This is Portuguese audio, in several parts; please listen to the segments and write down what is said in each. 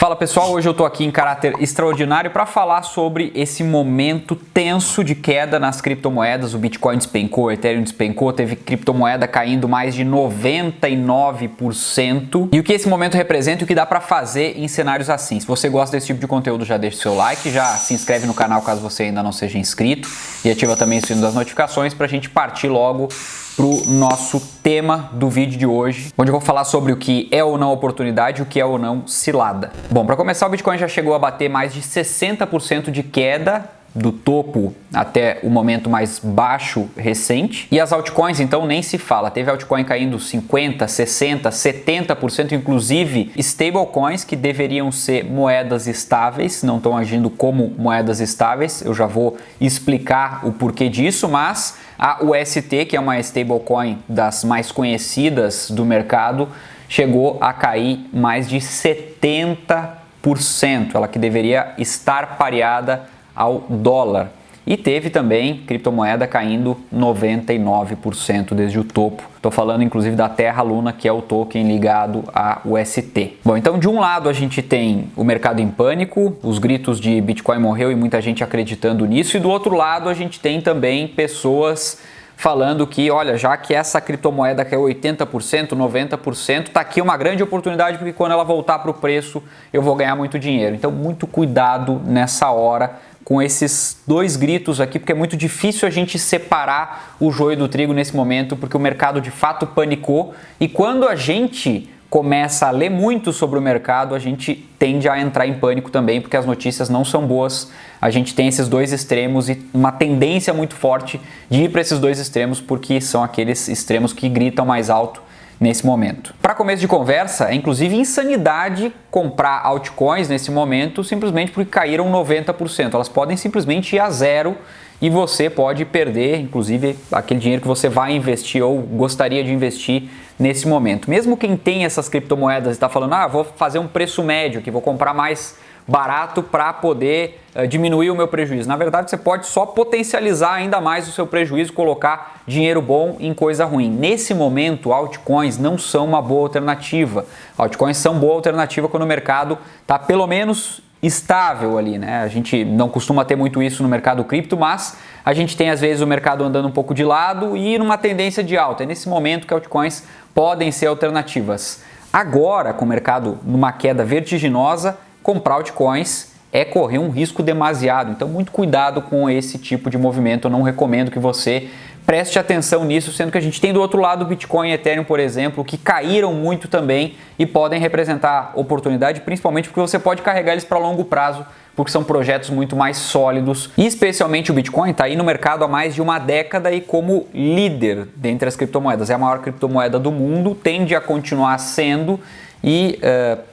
Fala pessoal, hoje eu tô aqui em caráter extraordinário para falar sobre esse momento tenso de queda nas criptomoedas. O Bitcoin despencou, o Ethereum despencou, teve criptomoeda caindo mais de 99%. E o que esse momento representa e o que dá para fazer em cenários assim. Se você gosta desse tipo de conteúdo, já deixa o seu like, já se inscreve no canal caso você ainda não seja inscrito e ativa também o sino das notificações para a gente partir logo pro nosso tema do vídeo de hoje, onde eu vou falar sobre o que é ou não oportunidade e o que é ou não cilada. Bom, para começar, o Bitcoin já chegou a bater mais de 60% de queda do topo até o momento mais baixo recente. E as altcoins, então, nem se fala. Teve altcoin caindo 50%, 60%, 70%, inclusive stablecoins que deveriam ser moedas estáveis, não estão agindo como moedas estáveis. Eu já vou explicar o porquê disso, mas a UST, que é uma stablecoin das mais conhecidas do mercado, chegou a cair mais de 70%. Ela que deveria estar pareada ao dólar. E teve também criptomoeda caindo 99% desde o topo. Estou falando inclusive da Terra Luna, que é o token ligado à UST. Bom, então de um lado a gente tem o mercado em pânico, os gritos de Bitcoin morreu e muita gente acreditando nisso. E do outro lado a gente tem também pessoas falando que, olha, já que essa criptomoeda caiu 80%, 90%, tá aqui uma grande oportunidade porque quando ela voltar para o preço eu vou ganhar muito dinheiro. Então muito cuidado nessa hora com esses dois gritos aqui, porque é muito difícil a gente separar o joio do trigo nesse momento, porque o mercado de fato panicou e quando a gente começa a ler muito sobre o mercado, a gente tende a entrar em pânico também, porque as notícias não são boas. A gente tem esses dois extremos e uma tendência muito forte de ir para esses dois extremos, porque são aqueles extremos que gritam mais alto nesse momento. Para começo de conversa, é inclusive insanidade comprar altcoins nesse momento simplesmente porque caíram 90%. Elas podem simplesmente ir a zero e você pode perder, inclusive, aquele dinheiro que você vai investir ou gostaria de investir nesse momento. Mesmo quem tem essas criptomoedas e está falando, vou fazer um preço médio aqui, vou comprar mais barato para poder diminuir o meu prejuízo. Na verdade, você pode só potencializar ainda mais o seu prejuízo, colocar dinheiro bom em coisa ruim. Nesse momento, altcoins não são uma boa alternativa. Altcoins são boa alternativa quando o mercado está pelo menos estável ali, né? A gente não costuma ter muito isso no mercado cripto, mas a gente tem às vezes o mercado andando um pouco de lado e numa tendência de alta. É nesse momento que altcoins podem ser alternativas. Agora, com o mercado numa queda vertiginosa, comprar altcoins é correr um risco demasiado. Então, muito cuidado com esse tipo de movimento. Eu não recomendo que você preste atenção nisso, sendo que a gente tem do outro lado o Bitcoin e Ethereum, por exemplo, que caíram muito também e podem representar oportunidade, principalmente porque você pode carregar eles para longo prazo, porque são projetos muito mais sólidos. E especialmente o Bitcoin está aí no mercado há mais de uma década e como líder dentre as criptomoedas. É a maior criptomoeda do mundo, tende a continuar sendo e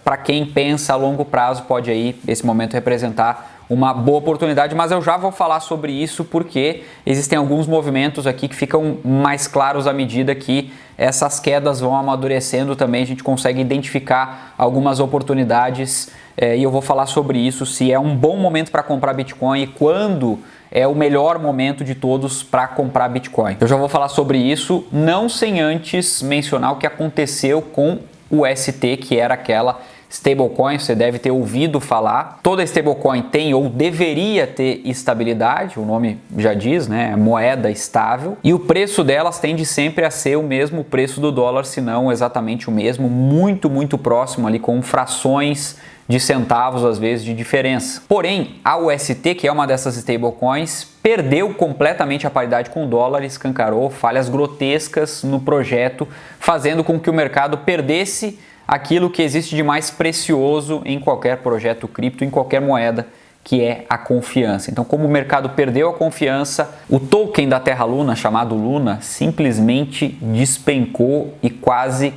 para quem pensa a longo prazo pode aí esse momento representar uma boa oportunidade, mas eu já vou falar sobre isso porque existem alguns movimentos aqui que ficam mais claros à medida que essas quedas vão amadurecendo também, a gente consegue identificar algumas oportunidades e eu vou falar sobre isso, se é um bom momento para comprar Bitcoin e quando é o melhor momento de todos para comprar Bitcoin. Eu já vou falar sobre isso, não sem antes mencionar o que aconteceu com o UST, que era aquela stablecoin, você deve ter ouvido falar. Toda stablecoin tem ou deveria ter estabilidade, o nome já diz, né? É moeda estável. E o preço delas tende sempre a ser o mesmo preço do dólar, se não exatamente o mesmo, muito, muito próximo ali, com frações de centavos às vezes de diferença. Porém, a UST, que é uma dessas stablecoins, perdeu completamente a paridade com o dólar e escancarou falhas grotescas no projeto, fazendo com que o mercado perdesse aquilo que existe de mais precioso em qualquer projeto cripto, em qualquer moeda, que é a confiança. Então, como o mercado perdeu a confiança, o token da Terra Luna, chamado Luna, simplesmente despencou e quase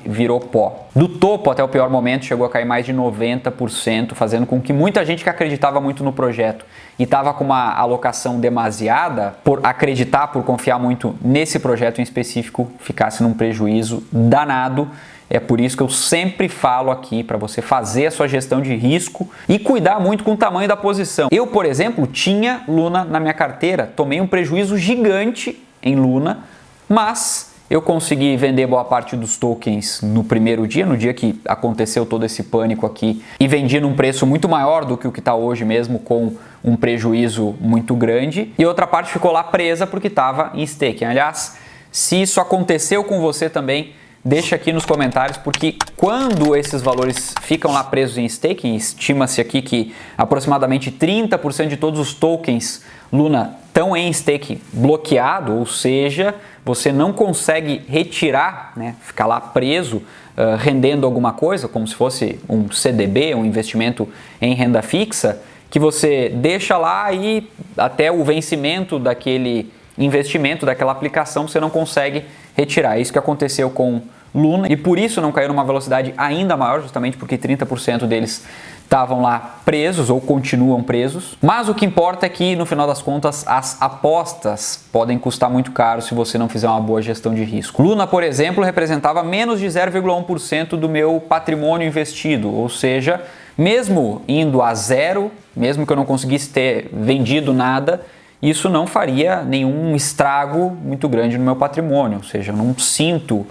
virou pó. Do topo até o pior momento chegou a cair mais de 90%, fazendo com que muita gente que acreditava muito no projeto e estava com uma alocação demasiada, por acreditar, por confiar muito nesse projeto em específico, ficasse num prejuízo danado. É por isso que eu sempre falo aqui para você fazer a sua gestão de risco e cuidar muito com o tamanho da posição. Eu, por exemplo, tinha Luna na minha carteira, tomei um prejuízo gigante em Luna, mas Eu consegui vender boa parte dos tokens no primeiro dia, no dia que aconteceu todo esse pânico aqui, e vendi num preço muito maior do que o que está hoje mesmo, com um prejuízo muito grande. E outra parte ficou lá presa porque estava em staking. Aliás, se isso aconteceu com você também, deixa aqui nos comentários, porque quando esses valores ficam lá presos em staking, estima-se aqui que aproximadamente 30% de todos os tokens Luna estão em stake bloqueado, ou seja, você não consegue retirar, né, ficar lá preso, rendendo alguma coisa, como se fosse um CDB, um investimento em renda fixa, que você deixa lá e até o vencimento daquele investimento, daquela aplicação, você não consegue retirar. É isso que aconteceu com Luna e por isso não caiu numa velocidade ainda maior, justamente porque 30% deles estavam lá presos ou continuam presos. Mas o que importa é que, no final das contas, as apostas podem custar muito caro se você não fizer uma boa gestão de risco. Luna, por exemplo, representava menos de 0,1% do meu patrimônio investido, ou seja, mesmo indo a zero, mesmo que eu não conseguisse ter vendido nada, isso não faria nenhum estrago muito grande no meu patrimônio, ou seja, eu não sinto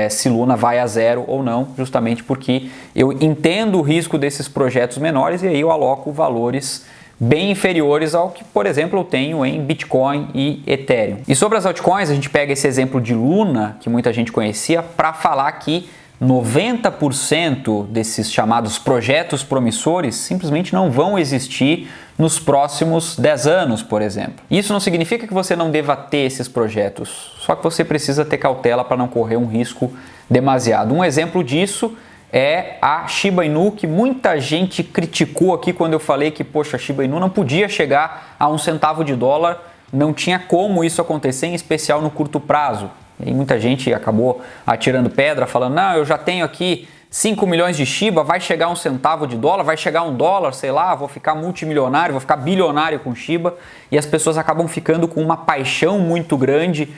se Luna vai a zero ou não, justamente porque eu entendo o risco desses projetos menores e aí eu aloco valores bem inferiores ao que, por exemplo, eu tenho em Bitcoin e Ethereum. E sobre as altcoins, a gente pega esse exemplo de Luna, que muita gente conhecia, para falar que 90% desses chamados projetos promissores simplesmente não vão existir nos próximos 10 anos, por exemplo. Isso não significa que você não deva ter esses projetos, só que você precisa ter cautela para não correr um risco demasiado. Um exemplo disso é a Shiba Inu, que muita gente criticou aqui quando eu falei que, poxa, a Shiba Inu não podia chegar a $1, não tinha como isso acontecer, em especial no curto prazo. E muita gente acabou atirando pedra, falando, não, eu já tenho aqui 5 milhões de Shiba, vai chegar $1, vai chegar $1, sei lá, vou ficar multimilionário, vou ficar bilionário com Shiba. E as pessoas acabam ficando com uma paixão muito grande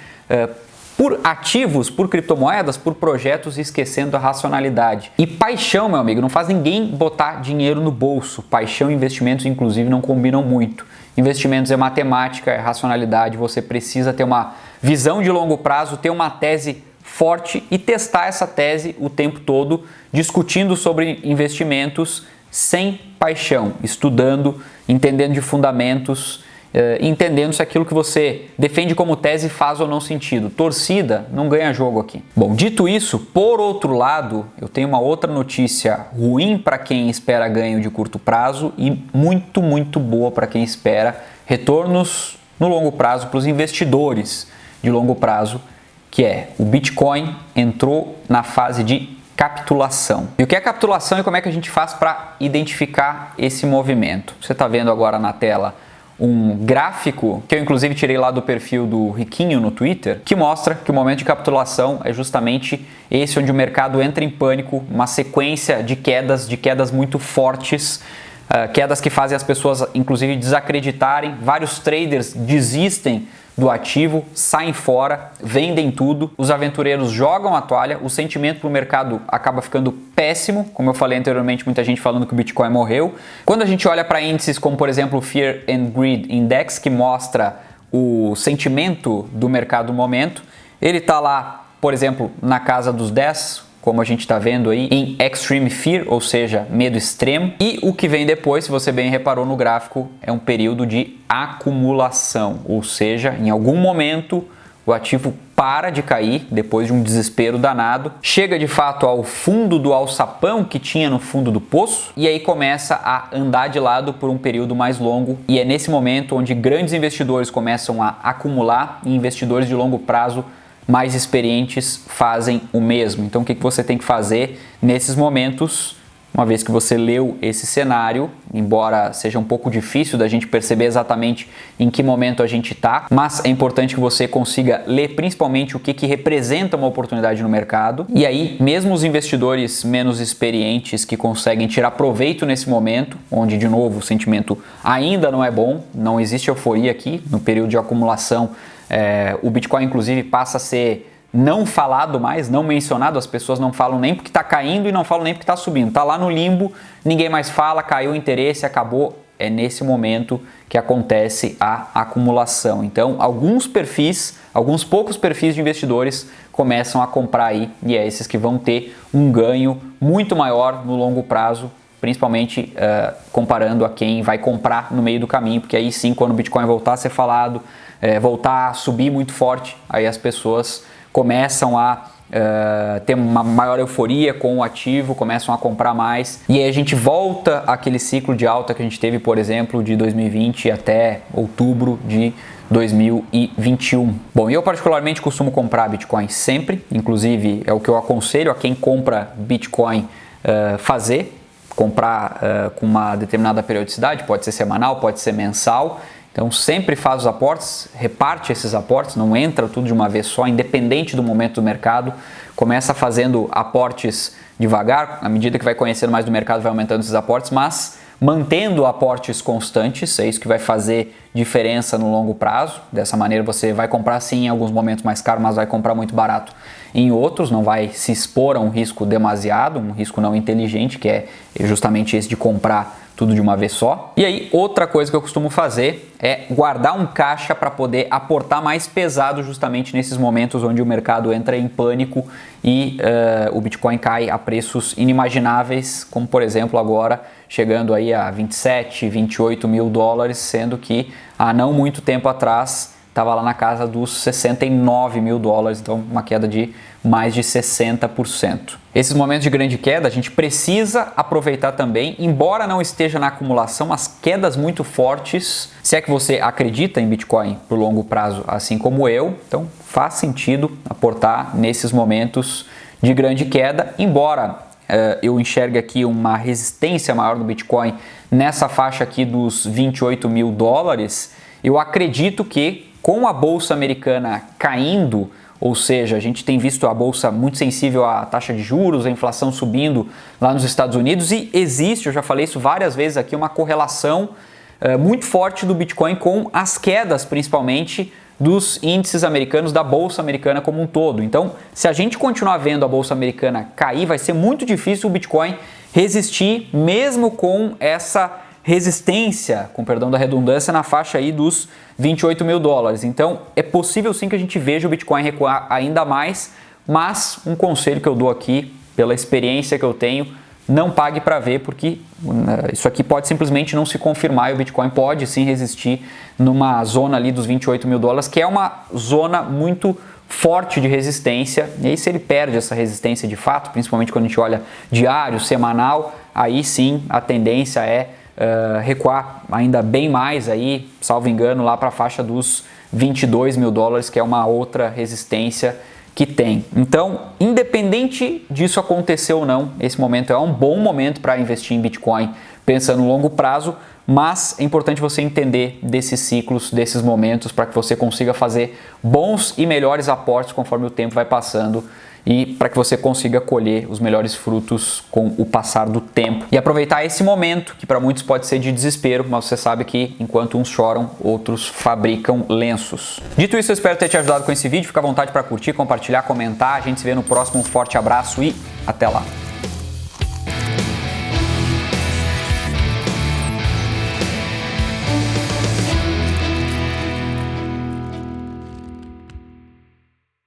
por ativos, por criptomoedas, por projetos, esquecendo a racionalidade. E paixão, meu amigo, não faz ninguém botar dinheiro no bolso. Paixão e investimentos, inclusive, não combinam muito. Investimentos é matemática, é racionalidade, você precisa ter uma visão de longo prazo, ter uma tese forte e testar essa tese o tempo todo, discutindo sobre investimentos sem paixão, estudando, entendendo de fundamentos, entendendo se aquilo que você defende como tese faz ou não sentido. Torcida não ganha jogo aqui. Bom, dito isso, por outro lado, eu tenho uma outra notícia ruim para quem espera ganho de curto prazo e muito, muito boa para quem espera retornos no longo prazo para os investidores de longo prazo, que é o Bitcoin entrou na fase de capitulação. E o que é capitulação e como é que a gente faz para identificar esse movimento? Você está vendo agora na tela um gráfico que eu inclusive tirei lá do perfil do Riquinho no Twitter, que mostra que o momento de capitulação é justamente esse onde o mercado entra em pânico, uma sequência de quedas muito fortes, quedas que fazem as pessoas inclusive desacreditarem, vários traders desistem do ativo, saem fora, vendem tudo, os aventureiros jogam a toalha, o sentimento para o mercado acaba ficando péssimo, como eu falei anteriormente, muita gente falando que o Bitcoin morreu. Quando a gente olha para índices como, por exemplo, o Fear and Greed Index, que mostra o sentimento do mercado no momento, ele está lá, por exemplo, na casa dos 10%, como a gente está vendo aí, em Extreme Fear, ou seja, medo extremo. E o que vem depois, se você bem reparou no gráfico, é um período de acumulação, ou seja, em algum momento o ativo para de cair depois de um desespero danado, chega de fato ao fundo do alçapão que tinha no fundo do poço e aí começa a andar de lado por um período mais longo, e é nesse momento onde grandes investidores começam a acumular e investidores de longo prazo mais experientes fazem o mesmo. Então o que você tem que fazer nesses momentos, uma vez que você leu esse cenário, embora seja um pouco difícil da gente perceber exatamente em que momento a gente está, mas é importante que você consiga ler principalmente o que representa uma oportunidade no mercado. E aí, mesmo os investidores menos experientes que conseguem tirar proveito nesse momento, onde de novo o sentimento ainda não é bom, não existe euforia aqui, no período de acumulação, o Bitcoin inclusive passa a ser não falado mais, não mencionado, as pessoas não falam nem porque está caindo e não falam nem porque está subindo, está lá no limbo, ninguém mais fala, caiu o interesse, acabou. É nesse momento que acontece a acumulação. Então, alguns perfis alguns poucos perfis de investidores começam a comprar aí, e é esses que vão ter um ganho muito maior no longo prazo, principalmente comparando a quem vai comprar no meio do caminho, porque aí sim, quando o Bitcoin voltar a ser falado, voltar a subir muito forte, aí as pessoas começam a ter uma maior euforia com o ativo, começam a comprar mais, e aí a gente volta àquele ciclo de alta que a gente teve, por exemplo, de 2020 até outubro de 2021. Bom, eu particularmente costumo comprar Bitcoin sempre, inclusive é o que eu aconselho a quem compra Bitcoin fazer, comprar com uma determinada periodicidade, pode ser semanal, pode ser mensal. Então sempre faz os aportes, reparte esses aportes, não entra tudo de uma vez só, independente do momento do mercado. Começa fazendo aportes devagar, à medida que vai conhecendo mais do mercado vai aumentando esses aportes, mas mantendo aportes constantes, é isso que vai fazer diferença no longo prazo. Dessa maneira você vai comprar sim em alguns momentos mais caro, mas vai comprar muito barato em outros, não vai se expor a um risco demasiado, um risco não inteligente, que é justamente esse de comprar tudo de uma vez só. E aí, outra coisa que eu costumo fazer é guardar um caixa para poder aportar mais pesado justamente nesses momentos onde o mercado entra em pânico e o Bitcoin cai a preços inimagináveis, como por exemplo agora chegando aí a 27, 28 mil dólares, sendo que há não muito tempo atrás estava lá na casa dos 69 mil dólares, então uma queda de mais de 60%. Esses momentos de grande queda a gente precisa aproveitar também, embora não esteja na acumulação, as quedas muito fortes, se é que você acredita em Bitcoin por longo prazo, assim como eu, então faz sentido aportar nesses momentos de grande queda, embora eu enxergue aqui uma resistência maior do Bitcoin nessa faixa aqui dos 28 mil dólares, eu acredito que com a bolsa americana caindo, ou seja, a gente tem visto a bolsa muito sensível à taxa de juros, a inflação subindo lá nos Estados Unidos, e existe, eu já falei isso várias vezes aqui, uma correlação muito forte do Bitcoin com as quedas, principalmente dos índices americanos, da bolsa americana como um todo. Então, se a gente continuar vendo a bolsa americana cair, vai ser muito difícil o Bitcoin resistir, mesmo com essa resistência, com perdão da redundância, na faixa aí dos 28 mil dólares. Então, é possível sim que a gente veja o Bitcoin recuar ainda mais, mas um conselho que eu dou aqui, pela experiência que eu tenho, não pague para ver, porque isso aqui pode simplesmente não se confirmar e o Bitcoin pode sim resistir numa zona ali dos 28 mil dólares, que é uma zona muito forte de resistência. E aí, se ele perde essa resistência de fato, principalmente quando a gente olha diário, semanal, aí sim a tendência é recuar ainda bem mais aí, salvo engano, lá para a faixa dos 22 mil dólares, que é uma outra resistência que tem. Então, independente disso acontecer ou não, esse momento é um bom momento para investir em Bitcoin, pensando no longo prazo, mas é importante você entender desses ciclos, desses momentos, para que você consiga fazer bons e melhores aportes conforme o tempo vai passando e para que você consiga colher os melhores frutos com o passar do tempo. E aproveitar esse momento, que para muitos pode ser de desespero, mas você sabe que enquanto uns choram, outros fabricam lenços. Dito isso, eu espero ter te ajudado com esse vídeo. Fica à vontade para curtir, compartilhar, comentar. A gente se vê no próximo. Um forte abraço e até lá!